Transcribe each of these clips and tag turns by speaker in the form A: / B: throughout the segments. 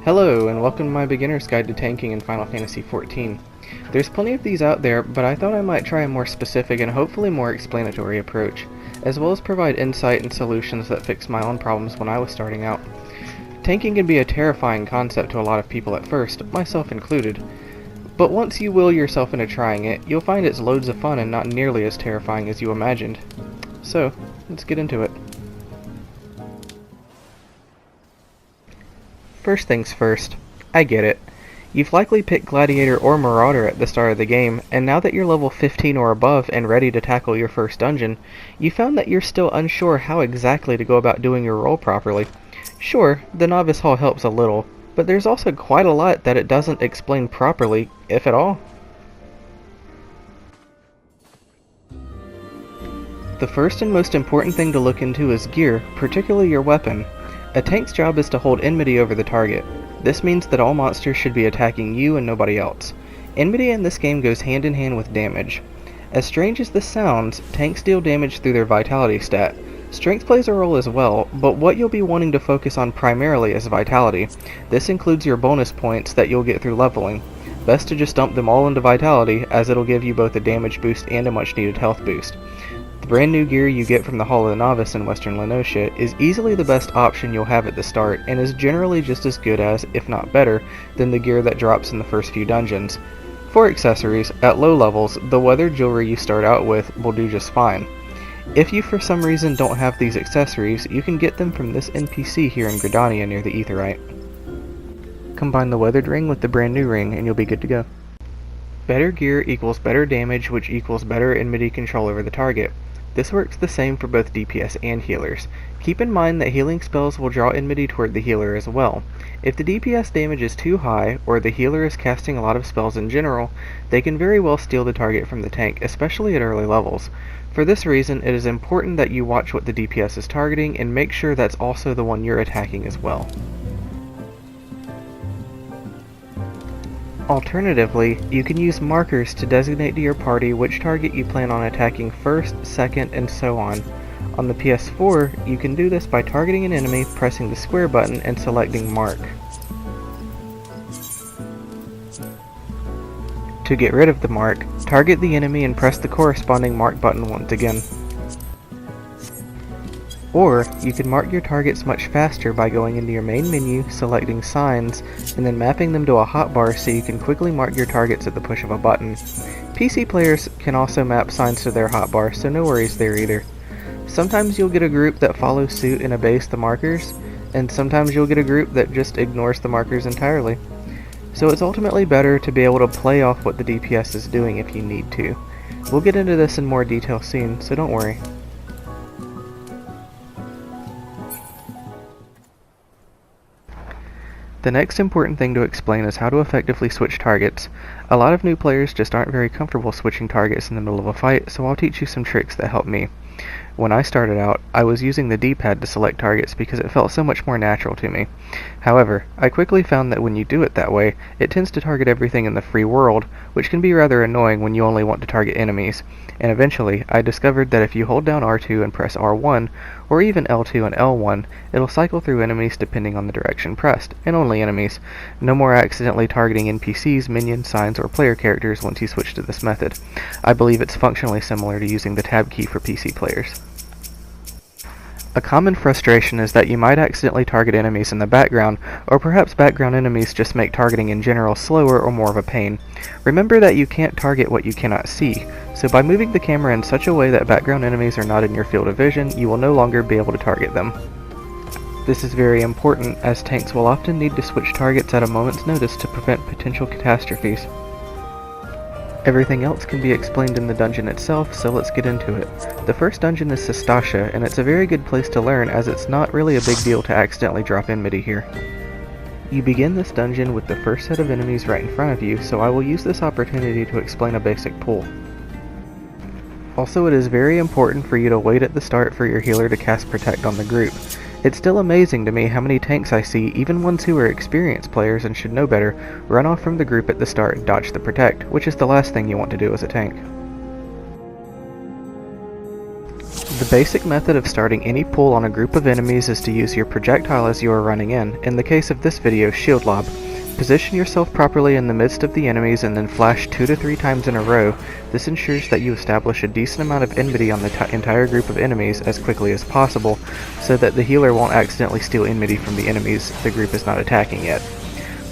A: Hello, and welcome to my beginner's guide to tanking in Final Fantasy XIV. There's plenty of these out there, but I thought I might try a more specific and hopefully more explanatory approach, as well as provide insight and solutions that fix my own problems when I was starting out. Tanking can be a terrifying concept to a lot of people at first, myself included, but once you will yourself into trying it, you'll find it's loads of fun and not nearly as terrifying as you imagined. So, let's get into it. First things first, I get it. You've likely picked Gladiator or Marauder at the start of the game, and now that you're level 15 or above and ready to tackle your first dungeon, you found that you're still unsure how exactly to go about doing your role properly. Sure, the Novice Hall helps a little, but there's also quite a lot that it doesn't explain properly, if at all. The first and most important thing to look into is gear, particularly your weapon. A tank's job is to hold enmity over the target. This means that all monsters should be attacking you and nobody else. Enmity in this game goes hand in hand with damage. As strange as this sounds, tanks deal damage through their vitality stat. Strength plays a role as well, but what you'll be wanting to focus on primarily is vitality. This includes your bonus points that you'll get through leveling. Best to just dump them all into vitality, as it'll give you both a damage boost and a much needed health boost. The brand new gear you get from the Hall of the Novice in Western Lenosha is easily the best option you'll have at the start, and is generally just as good as, if not better, than the gear that drops in the first few dungeons. For accessories, at low levels, the weathered jewelry you start out with will do just fine. If you for some reason don't have these accessories, you can get them from this NPC here in Gridania near the Aetheryte. Combine the weathered ring with the brand new ring and you'll be good to go. Better gear equals better damage, which equals better enmity control over the target. This works the same for both DPS and healers. Keep in mind that healing spells will draw enmity toward the healer as well. If the DPS damage is too high, or the healer is casting a lot of spells in general, they can very well steal the target from the tank, especially at early levels. For this reason, it is important that you watch what the DPS is targeting and make sure that's also the one you're attacking as well. Alternatively, you can use markers to designate to your party which target you plan on attacking first, second, and so on. On the PS4, you can do this by targeting an enemy, pressing the square button, and selecting Mark. To get rid of the mark, target the enemy and press the corresponding mark button once again. Or, you can mark your targets much faster by going into your main menu, selecting signs, and then mapping them to a hotbar so you can quickly mark your targets at the push of a button. PC players can also map signs to their hotbar, so no worries there either. Sometimes you'll get a group that follows suit and obeys the markers, and sometimes you'll get a group that just ignores the markers entirely. So it's ultimately better to be able to play off what the DPS is doing if you need to. We'll get into this in more detail soon, so don't worry. The next important thing to explain is how to effectively switch targets. A lot of new players just aren't very comfortable switching targets in the middle of a fight, so I'll teach you some tricks that help me. When I started out, I was using the D-pad to select targets because it felt so much more natural to me. However, I quickly found that when you do it that way, it tends to target everything in the free world, which can be rather annoying when you only want to target enemies. And eventually, I discovered that if you hold down R2 and press R1, or even L2 and L1, it'll cycle through enemies depending on the direction pressed, and only enemies. No more accidentally targeting NPCs, minions, signs, or player characters once you switch to this method. I believe it's functionally similar to using the tab key for PC players. A common frustration is that you might accidentally target enemies in the background, or perhaps background enemies just make targeting in general slower or more of a pain. Remember that you can't target what you cannot see, so by moving the camera in such a way that background enemies are not in your field of vision, you will no longer be able to target them. This is very important, as tanks will often need to switch targets at a moment's notice to prevent potential catastrophes. Everything else can be explained in the dungeon itself, so let's get into it. The first dungeon is Sestasha, and it's a very good place to learn as it's not really a big deal to accidentally drop enmity here. You begin this dungeon with the first set of enemies right in front of you, so I will use this opportunity to explain a basic pull. Also, it is very important for you to wait at the start for your healer to cast Protect on the group. It's still amazing to me how many tanks I see, even ones who are experienced players and should know better, run off from the group at the start and dodge the Protect, which is the last thing you want to do as a tank. The basic method of starting any pull on a group of enemies is to use your projectile as you are running in the case of this video, shield lob. Position yourself properly in the midst of the enemies and then flash 2 to 3 times in a row. This ensures that you establish a decent amount of enmity on the entire group of enemies as quickly as possible, so that the healer won't accidentally steal enmity from the enemies the group is not attacking yet.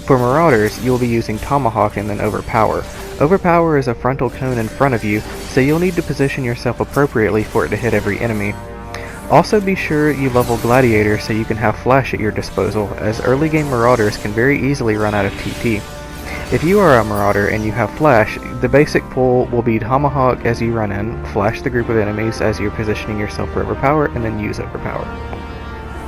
A: For Marauders, you will be using Tomahawk and then Overpower. Overpower is a frontal cone in front of you, so you'll need to position yourself appropriately for it to hit every enemy. Also be sure you level Gladiator so you can have Flash at your disposal, as early game Marauders can very easily run out of TP. If you are a Marauder and you have Flash, the basic pull will be Tomahawk as you run in, Flash the group of enemies as you're positioning yourself for Overpower, and then use Overpower.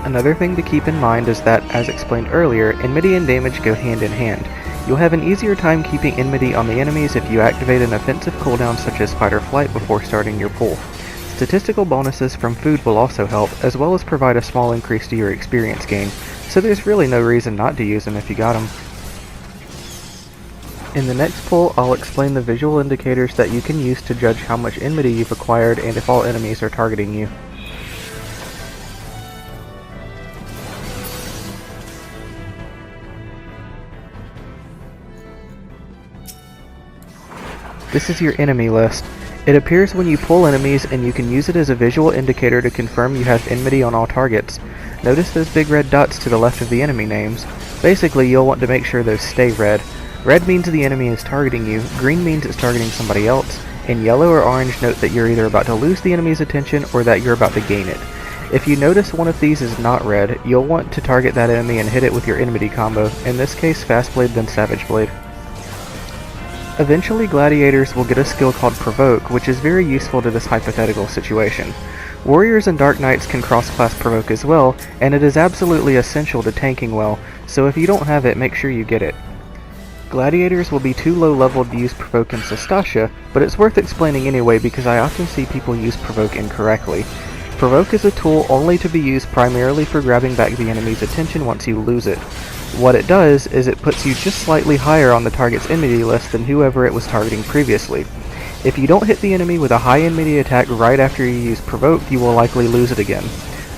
A: Another thing to keep in mind is that, as explained earlier, enmity and damage go hand in hand. You'll have an easier time keeping enmity on the enemies if you activate an offensive cooldown such as Fight or Flight before starting your pull. Statistical bonuses from food will also help, as well as provide a small increase to your experience gain, so there's really no reason not to use them if you got them. In the next pull, I'll explain the visual indicators that you can use to judge how much enmity you've acquired and if all enemies are targeting you. This is your enemy list. It appears when you pull enemies, and you can use it as a visual indicator to confirm you have enmity on all targets. Notice those big red dots to the left of the enemy names. Basically, you'll want to make sure those stay red. Red means the enemy is targeting you, green means it's targeting somebody else, and yellow or orange note that you're either about to lose the enemy's attention or that you're about to gain it. If you notice one of these is not red, you'll want to target that enemy and hit it with your enmity combo, in this case Fast Blade then Savage Blade. Eventually, Gladiators will get a skill called Provoke, which is very useful to this hypothetical situation. Warriors and Dark Knights can cross-class Provoke as well, and it is absolutely essential to tanking well, so if you don't have it, make sure you get it. Gladiators will be too low leveled to use Provoke in Sestasha, but it's worth explaining anyway because I often see people use Provoke incorrectly. Provoke is a tool only to be used primarily for grabbing back the enemy's attention once you lose it. What it does is it puts you just slightly higher on the target's enmity list than whoever it was targeting previously. If you don't hit the enemy with a high enmity attack right after you use Provoke, you will likely lose it again.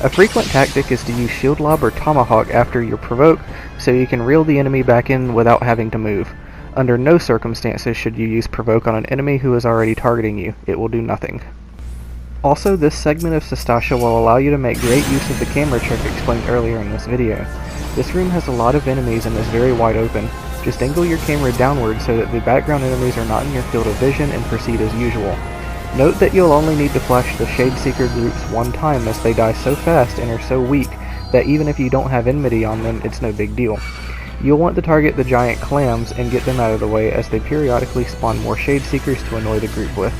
A: A frequent tactic is to use Shield Lob or Tomahawk after your Provoke, so you can reel the enemy back in without having to move. Under no circumstances should you use Provoke on an enemy who is already targeting you. It will do nothing. Also, this segment of Sestasha will allow you to make great use of the camera trick explained earlier in this video. This room has a lot of enemies and is very wide open. Just angle your camera downward so that the background enemies are not in your field of vision and proceed as usual. Note that you'll only need to flash the Shade Seeker groups one time, as they die so fast and are so weak that even if you don't have enmity on them, it's no big deal. You'll want to target the giant clams and get them out of the way, as they periodically spawn more Shade Seekers to annoy the group with.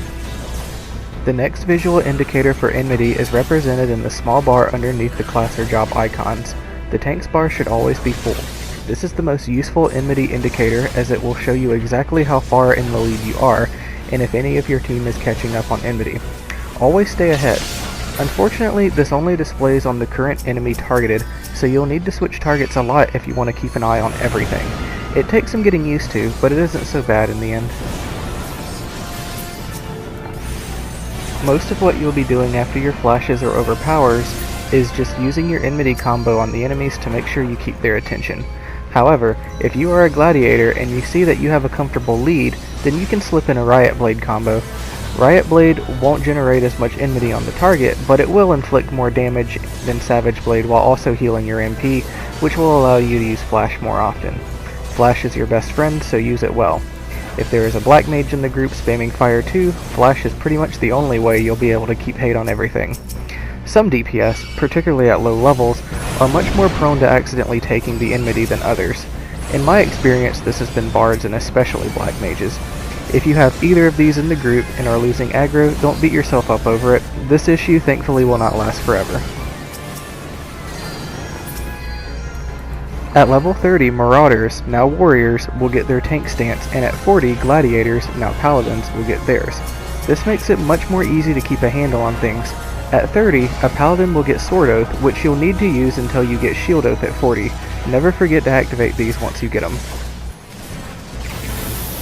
A: The next visual indicator for enmity is represented in the small bar underneath the class or job icons. The tank's bar should always be full. This is the most useful enmity indicator, as it will show you exactly how far in the lead you are, and if any of your team is catching up on enmity. Always stay ahead. Unfortunately, this only displays on the current enemy targeted, so you'll need to switch targets a lot if you want to keep an eye on everything. It takes some getting used to, but it isn't so bad in the end. Most of what you'll be doing after your flashes or overpowers is just using your enmity combo on the enemies to make sure you keep their attention. However, if you are a Gladiator and you see that you have a comfortable lead, then you can slip in a Riot Blade combo. Riot Blade won't generate as much enmity on the target, but it will inflict more damage than Savage Blade while also healing your MP, which will allow you to use Flash more often. Flash is your best friend, so use it well. If there is a Black Mage in the group spamming Fire 2, Flash is pretty much the only way you'll be able to keep hate on everything. Some DPS, particularly at low levels, are much more prone to accidentally taking the enmity than others. In my experience, this has been Bards and especially Black Mages. If you have either of these in the group and are losing aggro, don't beat yourself up over it. This issue thankfully will not last forever. At level 30, Marauders, now Warriors, will get their tank stance, and at 40, Gladiators, now Paladins, will get theirs. This makes it much more easy to keep a handle on things. At 30, a Paladin will get Sword Oath, which you'll need to use until you get Shield Oath at 40. Never forget to activate these once you get them.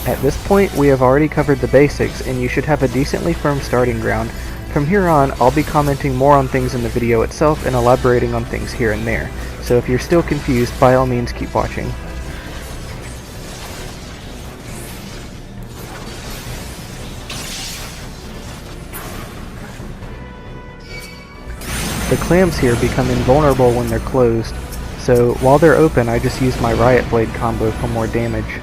A: At this point, we have already covered the basics, and you should have a decently firm starting ground. From here on, I'll be commenting more on things in the video itself and elaborating on things here and there, so if you're still confused, by all means keep watching. The clamps here become invulnerable when they're closed, so while they're open I just use my Riot Blade combo for more damage.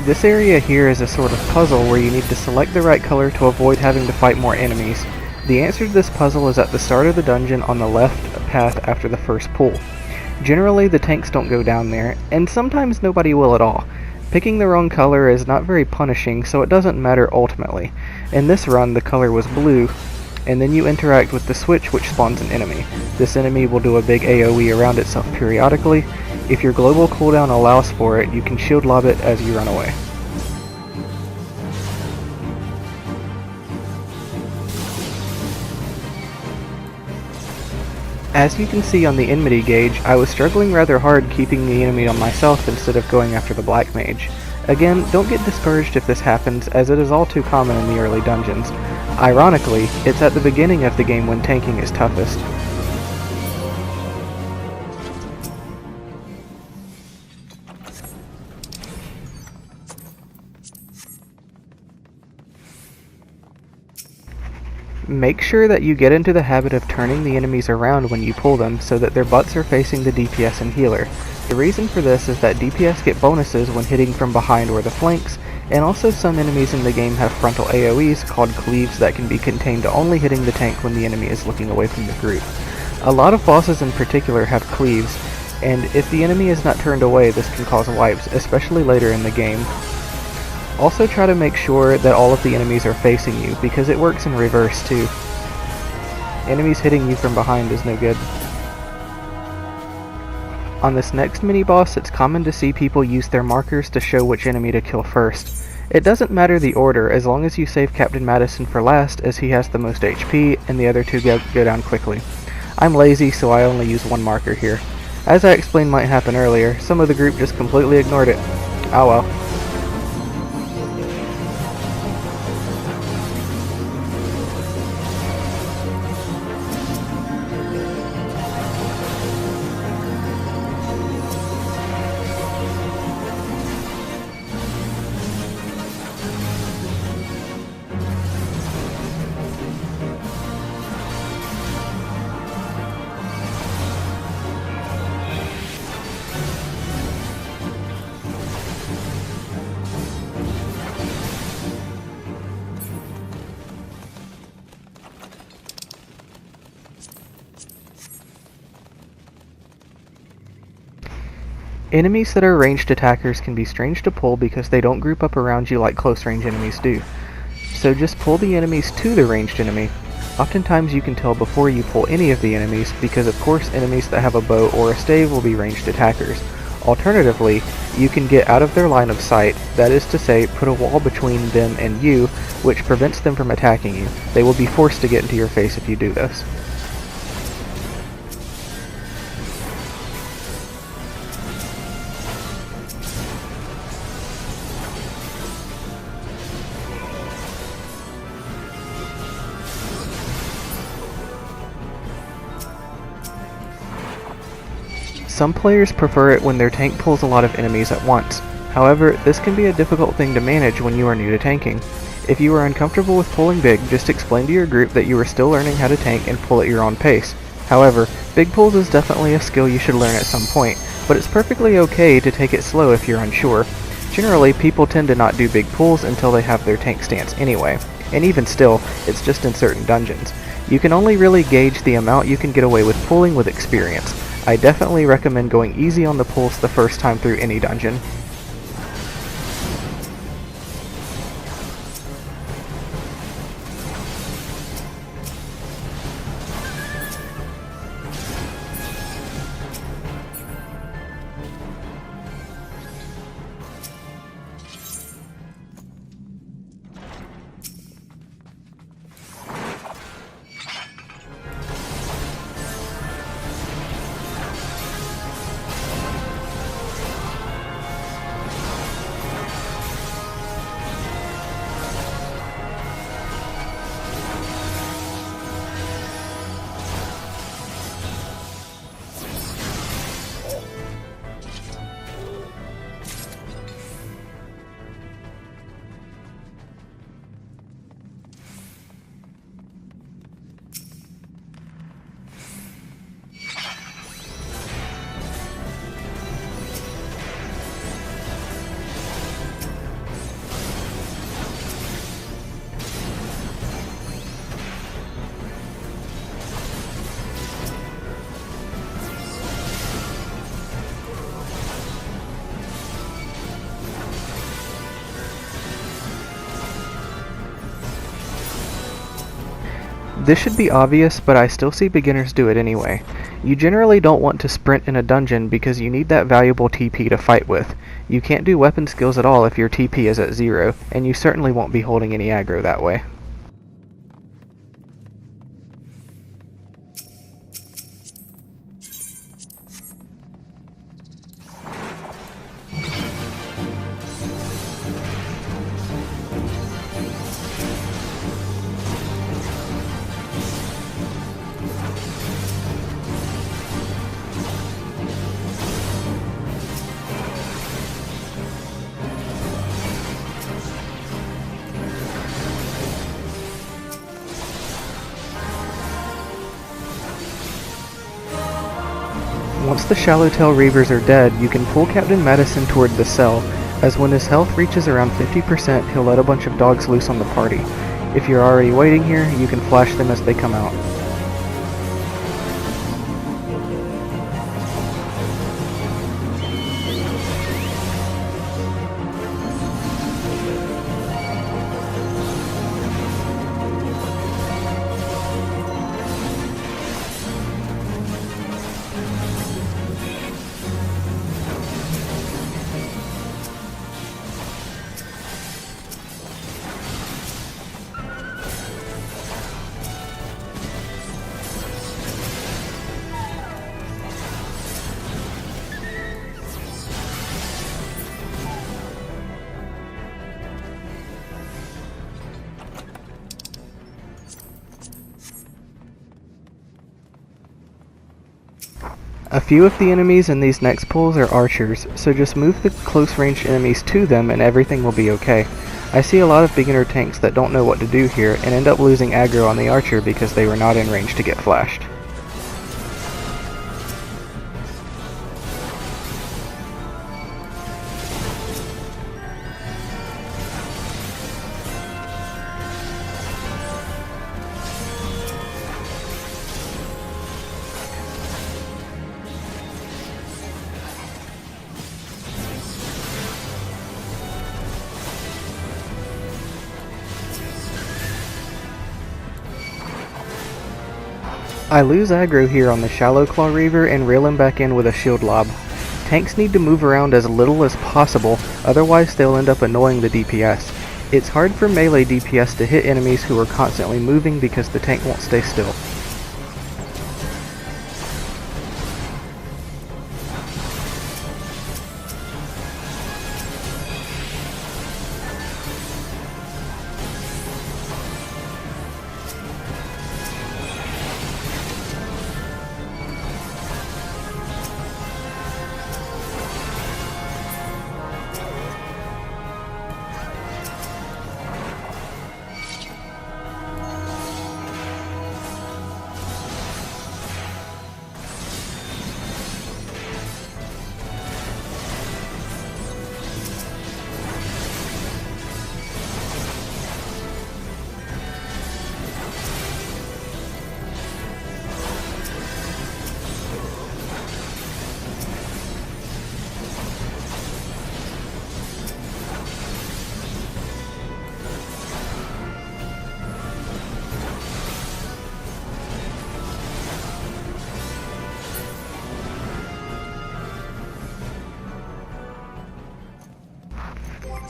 A: This area here is a sort of puzzle where you need to select the right color to avoid having to fight more enemies. The answer to this puzzle is at the start of the dungeon on the left path after the first pull. Generally the tanks don't go down there, and sometimes nobody will at all. Picking the wrong color is not very punishing, so it doesn't matter ultimately. In this run the color was blue, and then you interact with the switch which spawns an enemy. This enemy will do a big AoE around itself periodically. If your global cooldown allows for it, you can shield lob it as you run away. As you can see on the enmity gauge, I was struggling rather hard keeping the enemy on myself instead of going after the black mage. Again, don't get discouraged if this happens, as it is all too common in the early dungeons. Ironically, it's at the beginning of the game when tanking is toughest. Make sure that you get into the habit of turning the enemies around when you pull them so that their butts are facing the DPS and healer. The reason for this is that DPS get bonuses when hitting from behind or the flanks, and also some enemies in the game have frontal AoEs called cleaves that can be contained to only hitting the tank when the enemy is looking away from the group. A lot of bosses in particular have cleaves, and if the enemy is not turned away this can cause wipes, especially later in the game. Also try to make sure that all of the enemies are facing you, because it works in reverse too. Enemies hitting you from behind is no good. On this next mini-boss, it's common to see people use their markers to show which enemy to kill first. It doesn't matter the order, as long as you save Captain Madison for last, as he has the most HP, and the other two go down quickly. I'm lazy, so I only use one marker here. As I explained might happen earlier, some of the group just completely ignored it. Oh well. Enemies that are ranged attackers can be strange to pull because they don't group up around you like close range enemies do. So just pull the enemies to the ranged enemy. Oftentimes you can tell before you pull any of the enemies because of course enemies that have a bow or a stave will be ranged attackers. Alternatively, you can get out of their line of sight, that is to say, put a wall between them and you, which prevents them from attacking you. They will be forced to get into your face if you do this. Some players prefer it when their tank pulls a lot of enemies at once. However, this can be a difficult thing to manage when you are new to tanking. If you are uncomfortable with pulling big, just explain to your group that you are still learning how to tank and pull at your own pace. However, big pulls is definitely a skill you should learn at some point, but it's perfectly okay to take it slow if you're unsure. Generally, people tend to not do big pulls until they have their tank stance anyway, and even still, it's just in certain dungeons. You can only really gauge the amount you can get away with pulling with experience. I definitely recommend going easy on the pulls the first time through any dungeon. This should be obvious, but I still see beginners do it anyway. You generally don't want to sprint in a dungeon because you need that valuable TP to fight with. You can't do weapon skills at all if your TP is at 0, and you certainly won't be holding any aggro that way. Once the Shallowtail Reavers are dead, you can pull Captain Madison toward the cell, as when his health reaches around 50%, he'll let a bunch of dogs loose on the party. If you're already waiting here, you can flash them as they come out. A few of the enemies in these next pulls are archers, so just move the close-range enemies to them and everything will be okay. I see a lot of beginner tanks that don't know what to do here and end up losing aggro on the archer because they were not in range to get flashed. I lose aggro here on the Shallow Claw Reaver and reel him back in with a shield lob. Tanks need to move around as little as possible, otherwise they'll end up annoying the DPS. It's hard for melee DPS to hit enemies who are constantly moving because the tank won't stay still.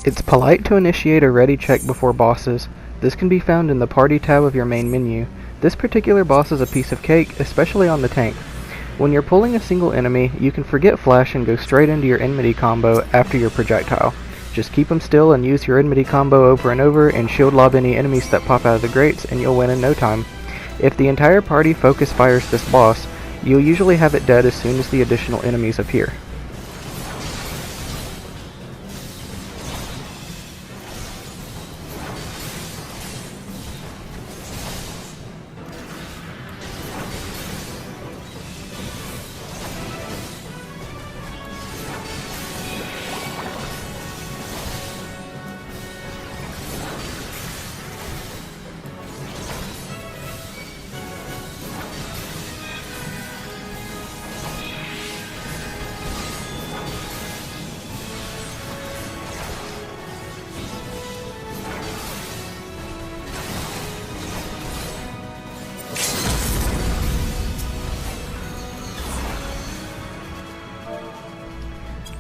A: It's polite to initiate a ready check before bosses. This can be found in the party tab of your main menu. This particular boss is a piece of cake, especially on the tank. When you're pulling a single enemy, you can forget flash and go straight into your enmity combo after your projectile. Just keep them still and use your enmity combo over and over and shield lob any enemies that pop out of the grates and you'll win in no time. If the entire party focus fires this boss, you'll usually have it dead as soon as the additional enemies appear.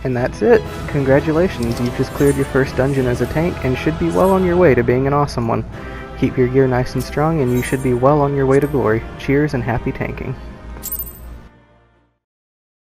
A: And that's it! Congratulations, you've just cleared your first dungeon as a tank and should be well on your way to being an awesome one. Keep your gear nice and strong and you should be well on your way to glory. Cheers and happy tanking.